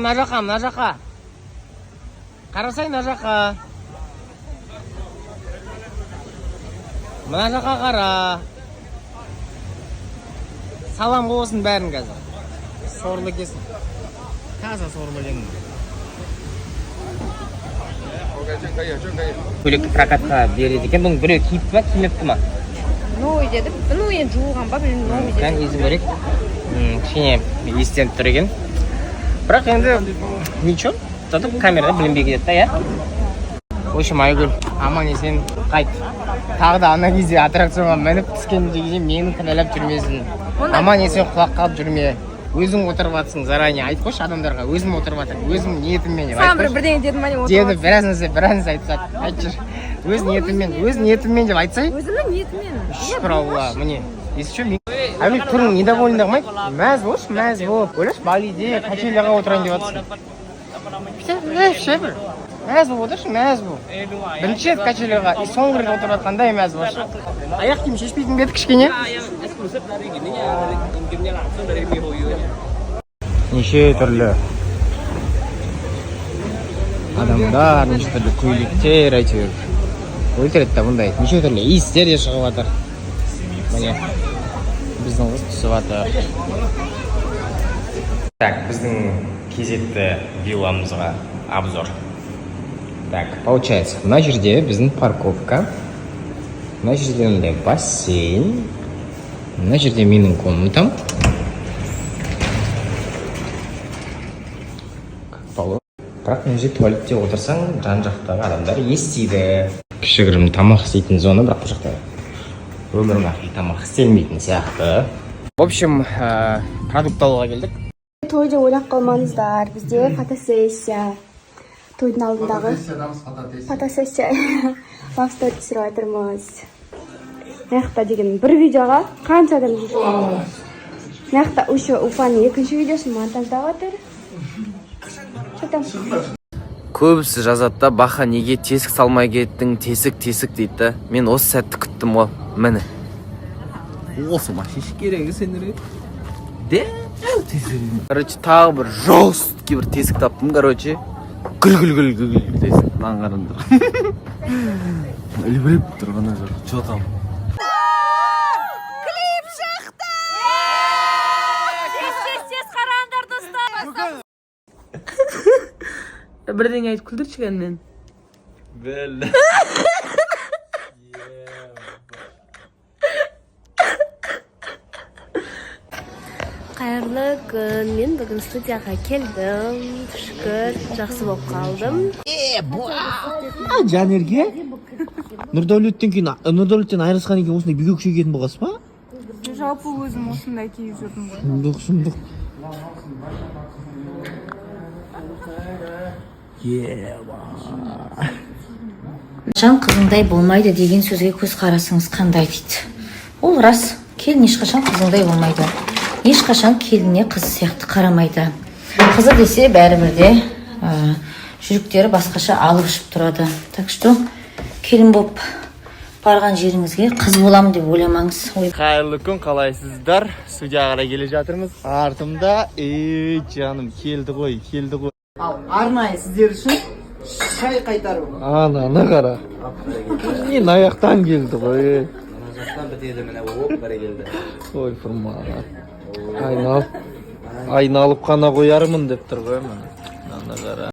Mına жаққа. Қарасай, мына жаққа. Мына жаққа қара. Салам болсын бәрін қазір. Сорлы кесін. Таза сорлы ленің. Көйлекті прокатқа береді екен. Бұның біреу киіпті ма, кимепті ма? Новый деді. Ну, енді жуылған ба, білім новый деді. Кән езім көрек. Кішкене естеніп тұр екен. Бірақ енді ничего, тұтып камерада білінбей кетеді, я? В общем, Айгүл, аман есен қайт. Тағы да ана кезде аттракционға мініп түскен кезде мені кінәлап жүрмесін. Аман есен құлақ қалып жүрме. Өзің отырып жатсың, заранее айтып қойшы адамдарға. Өзім отырып жатыр, өзім ниетіммен деп айтып қойшы. Саған бірдеңе дедім ма не отырып? Деді, біраз нәрсе айтса, айтып жүр. Өз ниетіммен деп айтсай. Өзімнің ниетіммен. Шүкіралла, міне. Естіші мен. Әбіл түрің недовольны қылмай? Мәз болшы, мәз болып. Ойлаш, Балиде качеляға отырайын деп жатсың. Бір. Мәз болып отыршы, мәз болып. Бірінші рет качеляға, соңғы рет отырып жатқандай мәз болшы. Аяқ киім шешпейтін бе еді кішкене? Неше түрлі адамдар, неше түрлі көйлектер, әйтеуір. Өлтіреді да бұндай. Неше түрлі иістер де шығып жатыр. Міне, біздің қыз түсіп жатыр. Так, біздің кезекті вилламызға обзор. Так, получается, мына жерде біздің парковка. Мына жерде бассейн. Мына жерде менің комнатам. Бірақ мына жерде туалетте отырсаң, жан жақтағы адамдар естиді. Кішігірім тамақ істейтін зона, бірақ бұл жақта өмірің ақи тамақ істелмейтін сияқты. В общем, продукт алуға келдік. Тойда ойлап қалмаңыздар, бізде фотосессия. Тойдың алдындағы фотосессия. Лавстор түсіріп жатырмыз. Мына деген бір видеоға қанша адам жүрген. Мына уже Уфаның екінші видеосын монтаждап жатыр. Көбісі жазады да, Баха неге тесік салмай кеттің, тесік дейді да. Мен осы сәтті күттім ғой, міне. Осы машиш керегі сендерге. Дәу тесік. Короче, тағы бір жесткий бір тесік таптым, короче. Гүл тесік. Маған қараңдар. Үлбіріп тұрғана жоқ. Чо там? Клип шықты! Тез қараңдар, достар! Бірдеңе айтып күлдірші кәнмен. Бәлі. Қайырлы күн, мен бүгін студияға келдім. Шүкір, жақсы болып қалдым. Жанерге? Нұрдәулеттен айырылысқан екен осындай бүйге күшейгетін болғасы па? Жалпы өзім осындай киіп жүрдім ғой. Сұмдық. Жан қызыңдай болмайды деген сөзге көз қарасыңыз қандай дейді. Ол рас, келін ешқашан қызыңдай болмайды. Ешқашан келіне қыз сияқты қарамайды. Қызы десе бәрібірде жүректері басқаша алып ұшып тұрады. Так что келін болып барған жеріңізге қыз боламын деп ойламаңыз. Қайырлы күн, қалайсыздар? Студияға қарай келе жатырмыз. Артымда, жаным, келді ғой. Ал арнайы сіздер үшін шай қайтару. Ана қара. Мен аяқтан келді ғой. Ана жақтан бітеді міне, бәрі келді. Ой, фырмаға. Айналып қана қоярмын деп тұр ғой. Ана қара.